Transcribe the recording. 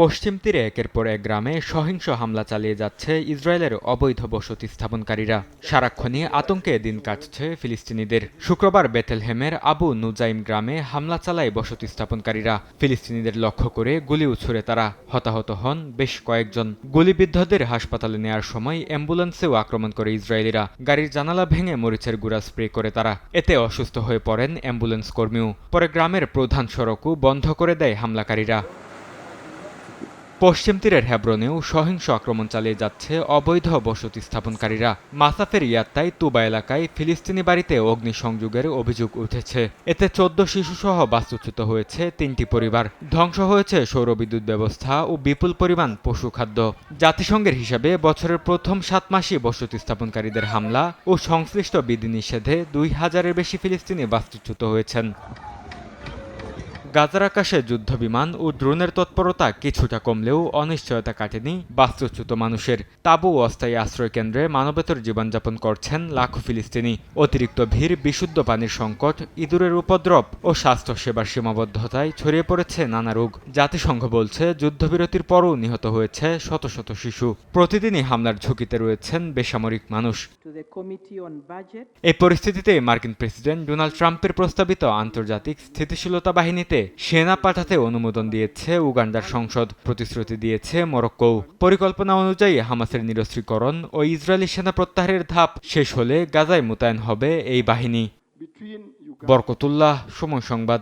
পশ্চিম তীরে একের পর এক গ্রামে সহিংস হামলা চালিয়ে যাচ্ছে ইসরায়েলের অবৈধ বসতি স্থাপনকারীরা। সারাক্ষণই আতঙ্কে দিন কাটছে ফিলিস্তিনিদের। শুক্রবার বেথেলহেমের আবু নুজাইম গ্রামে হামলা চালায় বসতি স্থাপনকারীরা। ফিলিস্তিনিদের লক্ষ্য করে গুলিও ছুড়ে তারা। হতাহত হন বেশ কয়েকজন। গুলিবিদ্ধদের হাসপাতালে নেয়ার সময় অ্যাম্বুলেন্সেও আক্রমণ করে ইসরায়েলিরা। গাড়ির জানালা ভেঙে মরিচের গুঁড়া স্প্রে করে তারা। এতে অসুস্থ হয়ে পড়েন অ্যাম্বুলেন্স কর্মীও। পরে গ্রামের প্রধান সড়কও বন্ধ করে দেয় হামলাকারীরা। পশ্চিম তীরের হেব্রনেও সহিংস আক্রমণ চালিয়ে যাচ্ছে অবৈধ বসতি স্থাপনকারীরা। মাসাফের ইয়াত্তায় তুবা এলাকায় ফিলিস্তিনি বাড়িতে অগ্নিসংযোগের অভিযোগ উঠেছে। এতে ১৪ শিশুসহ বাস্তুচ্যুত হয়েছে ৩টি পরিবার। ধ্বংস হয়েছে সৌরবিদ্যুৎ ব্যবস্থা ও বিপুল পরিমাণ পশুখাদ্য। জাতিসংঘের হিসাবে বছরের প্রথম ৭ মাসই বসতি স্থাপনকারীদের হামলা ও সংশ্লিষ্ট বিধিনিষেধে ২,০০০-এর বেশি ফিলিস্তিনি বাস্তুচ্যুত হয়েছেন। গাজার আকাশে যুদ্ধবিমান ও ড্রোনের তৎপরতা কিছুটা কমলেও অনিশ্চয়তা কাটেনি বাস্তুচ্যুত মানুষের। তাঁবু ও অস্থায়ী আশ্রয়কেন্দ্রে মানবেতর জীবনযাপন করছেন লাখো ফিলিস্তিনি। অতিরিক্ত ভিড়, বিশুদ্ধ পানির সংকট, ইঁদুরের উপদ্রব ও স্বাস্থ্যসেবার সীমাবদ্ধতায় ছড়িয়ে পড়েছে নানা রোগ। জাতিসংঘ বলছে, যুদ্ধবিরতির পরও নিহত হয়েছে শত শত শিশু। প্রতিদিনই হামলার ঝুঁকিতে রয়েছেন বেসামরিক মানুষ। এই পরিস্থিতিতে মার্কিন প্রেসিডেন্ট ডোনাল্ড ট্রাম্পের প্রস্তাবিত আন্তর্জাতিক স্থিতিশীলতা বাহিনীতে সেনা পাঠাতে অনুমোদন দিয়েছে উগান্ডার সংসদ। প্রতিশ্রুতি দিয়েছে মরক্কোও। পরিকল্পনা অনুযায়ী হামাসের নিরস্ত্রীকরণ ও ইসরায়েলি সেনা প্রত্যাহারের ধাপ শেষ হলে গাজায় মোতায়েন হবে এই বাহিনী। বরকতুল্লাহ, সময় সংবাদ।